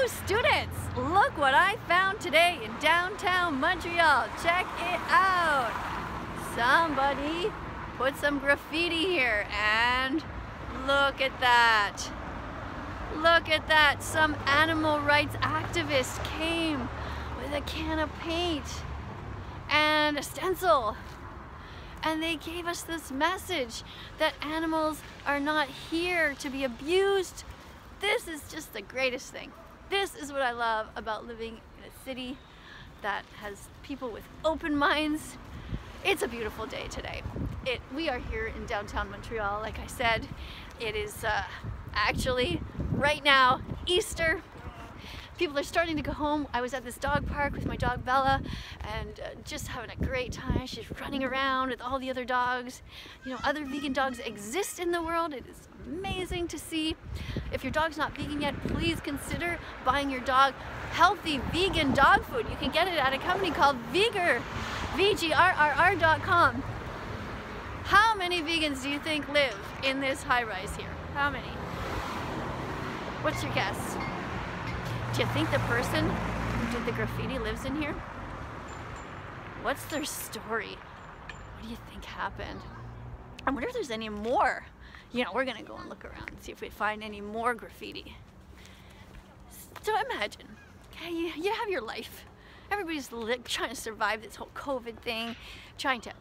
Hello students! Look what I found today in downtown Montreal. Check it out! Somebody put some graffiti here and look at that. Look at that. Some animal rights activist came with a can of paint and a stencil. And they gave us this message that animals are not here to be abused. This is just the greatest thing. This is what I love about living in a city that has people with open minds. It's a beautiful day today. We are here in downtown Montreal, like I said. It is actually right now Easter. People are starting to go home. I was at this dog park with my dog Bella and just having a great time. She's running around with all the other dogs. You know, other vegan dogs exist in the world. It is amazing to see. If your dog's not vegan yet, please consider buying your dog healthy vegan dog food. You can get it at a company called Vigor, VGRRR.com. How many vegans do you think live in this high-rise here? How many? What's your guess? Do you think the person who did the graffiti lives in here? What's their story? What do you think happened? I wonder if there's any more. You know, we're gonna go and look around and see if we find any more graffiti. So imagine, okay, you have your life. Everybody's trying to survive this whole COVID thing, trying to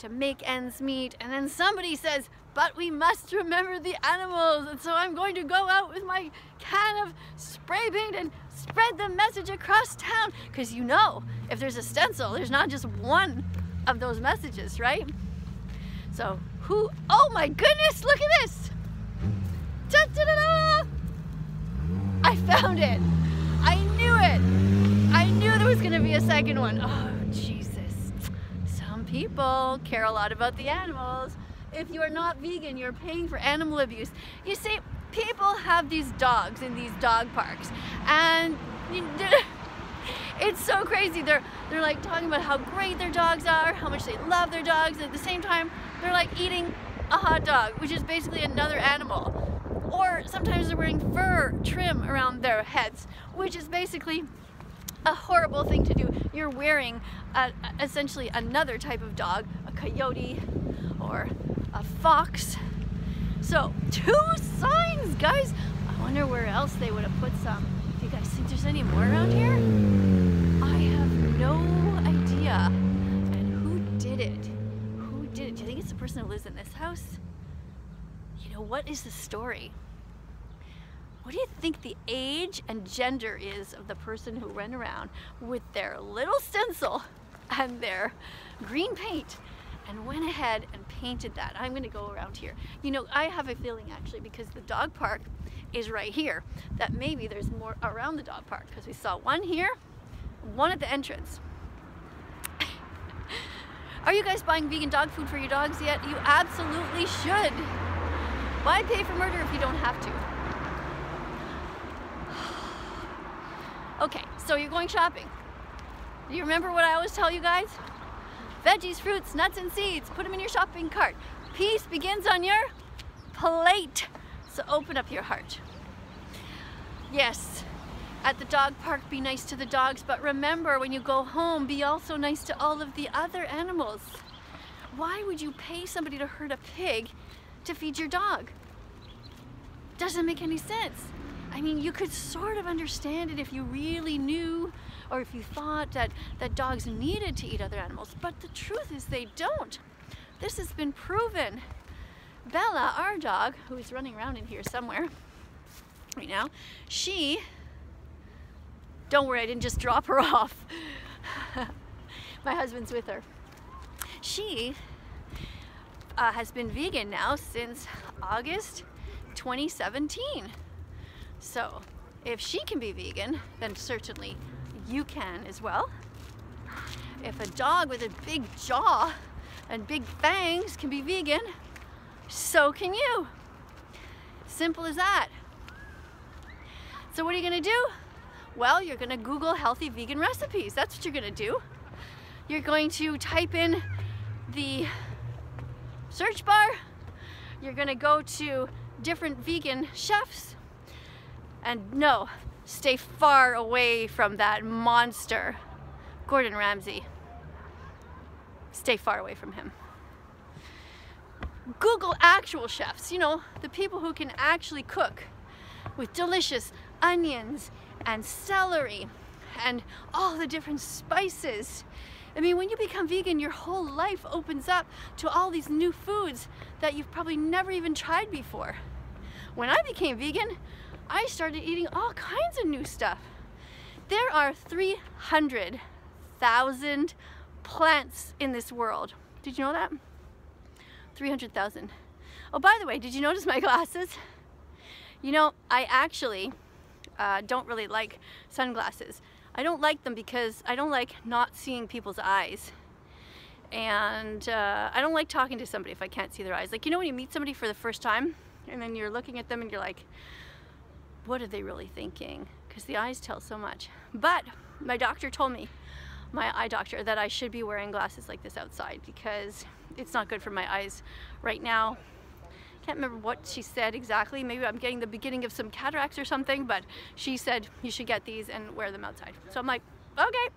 make ends meet, and then somebody says, but we must remember the animals, and so I'm going to go out with my can of spray paint and spread the message across town. Because you know, if there's a stencil, there's not just one of those messages, right? So oh my goodness, look at this! Da-da-da-da! I found it! I knew it! I knew there was gonna be a second one. Oh, Jesus. Some people care a lot about the animals. If you are not vegan, you're paying for animal abuse. You see, people have these dogs in these dog parks, and it's so crazy. They're like talking about how great their dogs are, how much they love their dogs, and at the same time, they're like eating a hot dog, which is basically another animal. Or sometimes they're wearing fur trim around their heads, which is basically a horrible thing to do. You're wearing essentially another type of dog, a coyote or a fox. So 2 signs, guys. I wonder where else they would have put some. Do you guys think there's any more around here? I have no idea. And who did it? Who did it? Do you think it's the person who lives in this house? You know, what is the story? What do you think the age and gender is of the person who ran around with their little stencil and their green paint and went ahead and painted that? I'm gonna go around here. You know, I have a feeling actually, because the dog park is right here, that maybe there's more around the dog park, because we saw one here, one at the entrance. Are you guys buying vegan dog food for your dogs yet? You absolutely should. Why pay for murder if you don't have to? Okay, so you're going shopping. Do you remember what I always tell you guys? Veggies, fruits, nuts, and seeds. Put them in your shopping cart. Peace begins on your plate. So open up your heart. Yes, at the dog park, be nice to the dogs, but remember, when you go home, be also nice to all of the other animals. Why would you pay somebody to hurt a pig to feed your dog? Doesn't make any sense. I mean, you could sort of understand it if you really knew, or if you thought that dogs needed to eat other animals, but the truth is they don't. This has been proven. Bella, our dog, who is running around in here somewhere right now, don't worry, I didn't just drop her off. My husband's with her. She has been vegan now since August 2017. So if she can be vegan, then certainly you can as well. If a dog with a big jaw and big fangs can be vegan, so can you. Simple as that. So what are you gonna do? Well, you're gonna Google healthy vegan recipes. That's what you're gonna do. You're going to type in the search bar. You're gonna go to different vegan chefs. And no, Stay far away from that monster, Gordon Ramsay. Stay far away from him. Google actual chefs, you know, the people who can actually cook with delicious onions and celery and all the different spices. I mean, when you become vegan, your whole life opens up to all these new foods that you've probably never even tried before. When I became vegan, I started eating all kinds of new stuff. There are 300,000 plants in this world. Did you know that? 300,000. Oh, by the way, did you notice my glasses? You know, I actually don't really like sunglasses. I don't like them because I don't like not seeing people's eyes. And I don't like talking to somebody if I can't see their eyes. Like, you know when you meet somebody for the first time and then you're looking at them and you're like, what are they really thinking? Because the eyes tell so much. But my doctor told me, my eye doctor, that I should be wearing glasses like this outside because it's not good for my eyes right now. Can't remember what she said exactly. Maybe I'm getting the beginning of some cataracts or something, but she said you should get these and wear them outside. So I'm like, okay,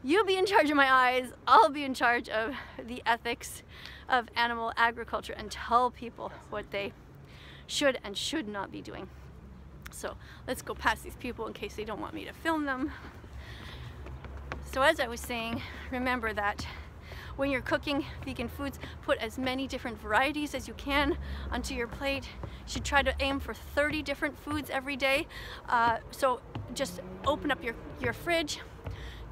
you be in charge of my eyes, I'll be in charge of the ethics of animal agriculture and tell people what they should and should not be doing. So let's go past these people in case they don't want me to film them. So as I was saying, remember that when you're cooking vegan foods, put as many different varieties as you can onto your plate. You should try to aim for 30 different foods every day. So just open up your fridge,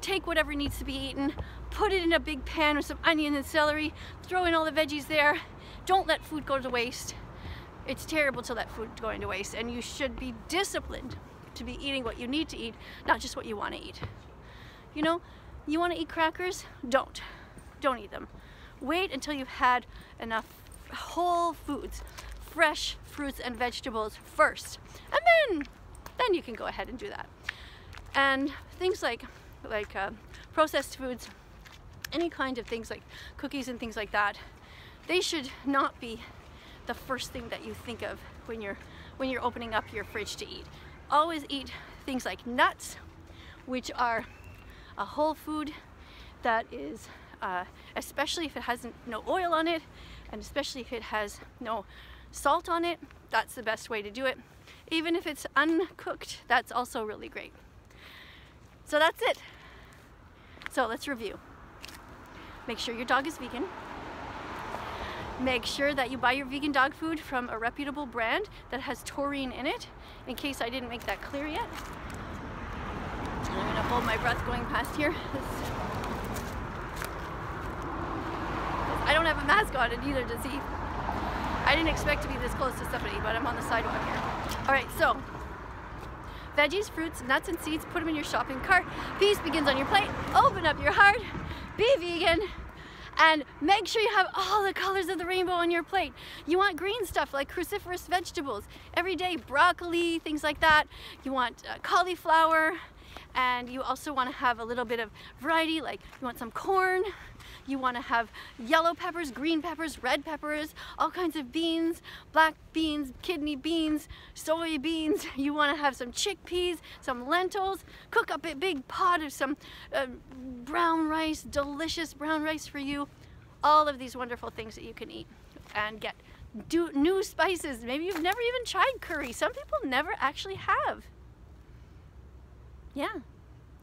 take whatever needs to be eaten, put it in a big pan with some onion and celery, throw in all the veggies there. Don't let food go to waste. It's terrible to let food go into waste, and you should be disciplined to be eating what you need to eat, not just what you want to eat. You know, you want to eat crackers? Don't eat them. Wait until you've had enough whole foods, fresh fruits and vegetables first, and then you can go ahead and do that. And things like processed foods, any kind of things like cookies and things like that, they should not be the first thing that you think of when you're opening up your fridge to eat. Always eat things like nuts, which are a whole food that is, especially if it has no oil on it, and especially if it has no salt on it, that's the best way to do it. Even if it's uncooked, that's also really great. So that's it. So let's review. Make sure your dog is vegan. Make sure that you buy your vegan dog food from a reputable brand that has taurine in it, in case I didn't make that clear yet. I'm gonna hold my breath going past here. I don't have a mask on, and neither does he. I didn't expect to be this close to somebody, but I'm on the sidewalk here. All right, so veggies, fruits, nuts, and seeds, put them in your shopping cart. Peace begins on your plate. Open up your heart. Be vegan. And make sure you have all the colors of the rainbow on your plate. You want green stuff like cruciferous vegetables every day, broccoli, things like that. You want cauliflower, and you also want to have a little bit of variety, like you want some corn, you want to have yellow peppers, green peppers, red peppers, all kinds of beans, black beans, kidney beans, soybeans. You want to have some chickpeas, some lentils. Cook up a big pot of some brown rice, delicious brown rice for you. All of these wonderful things that you can eat and get new spices. Maybe you've never even tried curry. Some people never actually have. Yeah,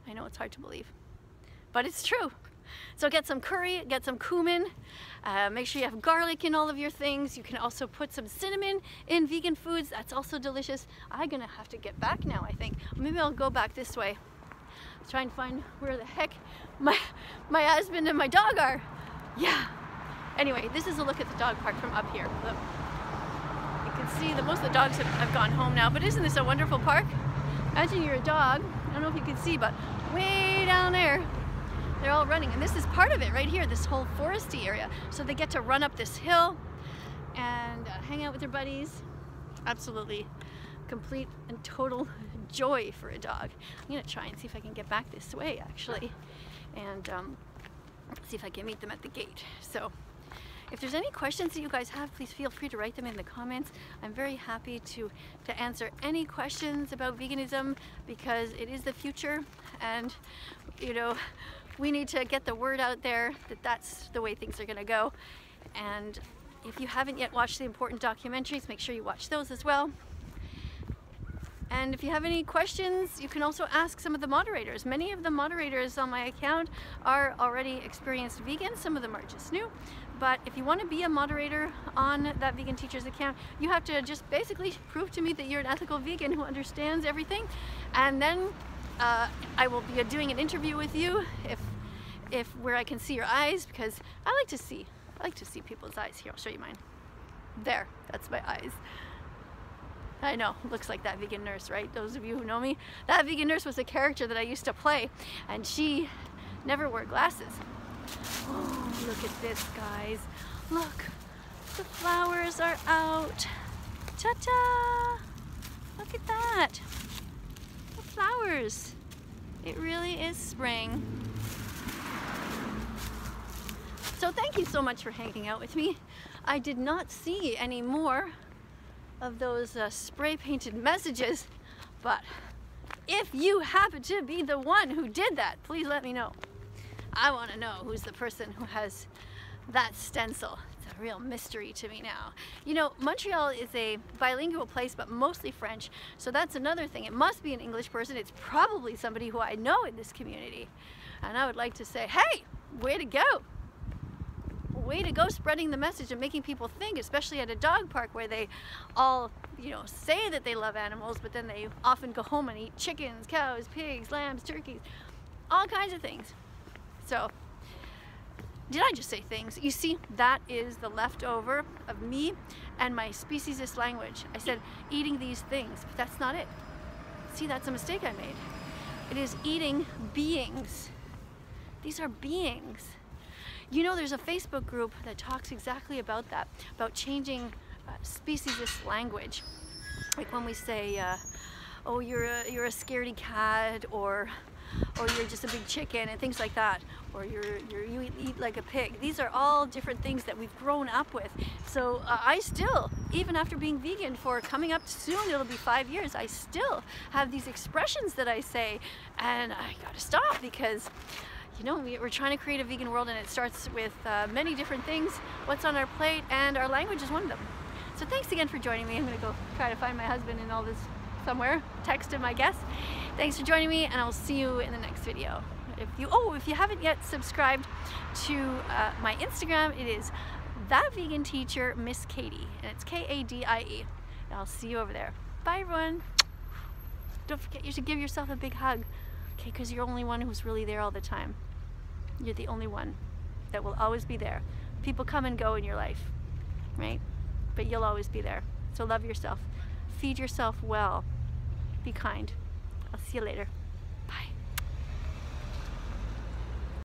I know it's hard to believe, but it's true. So get some curry, get some cumin, make sure you have garlic in all of your things. You can also put some cinnamon in vegan foods. That's also delicious. I'm gonna have to get back now, I think. Maybe I'll go back this way. Try and find where the heck my husband and my dog are. Yeah. Anyway, this is a look at the dog park from up here. Look. You can see that most of the dogs have gone home now, but isn't this a wonderful park? Imagine you're a dog. I don't know if you can see, but way down there, they're all running. And this is part of it right here, this whole foresty area. So they get to run up this hill and hang out with their buddies. Absolutely complete and total joy for a dog. I'm gonna try and see if I can get back this way actually, and see if I can meet them at the gate. So If there's any questions that you guys have, please feel free to write them in the comments. I'm very happy to answer any questions about veganism, because it is the future, and you know, we need to get the word out there that that's the way things are going to go. And if you haven't yet watched the important documentaries, make sure you watch those as well. And if you have any questions, you can also ask some of the moderators. Many of the moderators on my account are already experienced vegans. Some of them are just new. But if you want to be a moderator on that Vegan Teachers account, you have to just basically prove to me that you're an ethical vegan who understands everything. And then I will be doing an interview with you where I can see your eyes, because I like to see people's eyes. Here, I'll show you mine. There, that's my eyes. I know, looks like that vegan nurse, right? Those of you who know me. That vegan nurse was a character that I used to play, and she never wore glasses. Oh, look at this, guys. Look, the flowers are out. Ta-ta! Look at that. The flowers. It really is spring. So thank you so much for hanging out with me. I did not see any more of those spray painted messages, but if you happen to be the one who did that, please let me know. I want to know who's the person who has that stencil. It's a real mystery to me now. You know, Montreal is a bilingual place, but mostly French, so that's another thing. It must be an English person. It's probably somebody who I know in this community, and I would like to say, hey, way to go. Way to go spreading the message and making people think, especially at a dog park where they all, you know, say that they love animals, but then they often go home and eat chickens, cows, pigs, lambs, turkeys, all kinds of things. So, did I just say things? You see, that is the leftover of me and my speciesist language. I said eating these things, but that's not it. See, that's a mistake I made. It is eating beings. These are beings. You know, there's a Facebook group that talks exactly about that, about changing speciesist language. Like when we say, oh, you're a scaredy cat, or you're just a big chicken, and things like that, or you eat like a pig. These are all different things that we've grown up with. So I still, even after being vegan for coming up soon, it'll be 5 years, I still have these expressions that I say, and I gotta stop, because you know, we're trying to create a vegan world, and it starts with many different things, what's on our plate, and our language is one of them. So thanks again for joining me. I'm gonna go try to find my husband in all this somewhere, text him, I guess. Thanks for joining me, and I will see you in the next video. If you haven't yet subscribed to my Instagram, it is That Vegan Teacher Miss Katie, and it's K-A-D-I-E. And I'll see you over there. Bye, everyone. Don't forget, you should give yourself a big hug, okay? Because you're the only one who's really there all the time. You're the only one that will always be there. People come and go in your life, right? But you'll always be there. So love yourself. Feed yourself well. Be kind. I'll see you later. Bye.